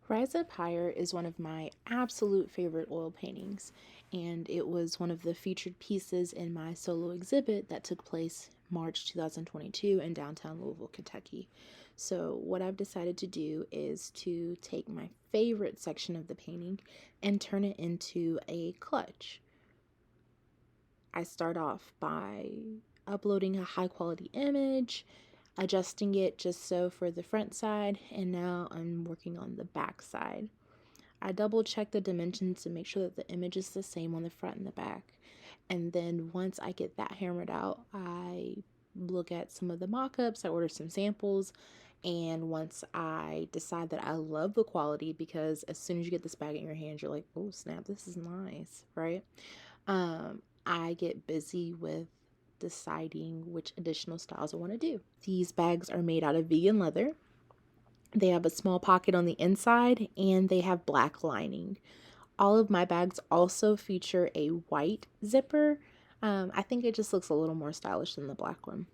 Rise Up Higher is one of my absolute favorite oil paintings, and it was one of the featured pieces in my solo exhibit that took place March 2022 in downtown Louisville, Kentucky. So, what I've decided to do is to take my favorite section of the painting and turn it into a clutch. I start off by uploading a high quality image, adjusting it just so for the front side, and now I'm working on the back side. I double check the dimensions to make sure that the image is the same on the front and the back. And then once I get that hammered out, I look at some of the mock-ups, I order some samples, and once I decide that I love the quality, because as soon as you get this bag in your hands, you're like, oh snap, this is nice, right? I get busy with deciding which additional styles I want to do. These bags are made out of vegan leather. They have a small pocket on the inside and they have black lining. All of my bags also feature a white zipper. I think it just looks a little more stylish than the black one.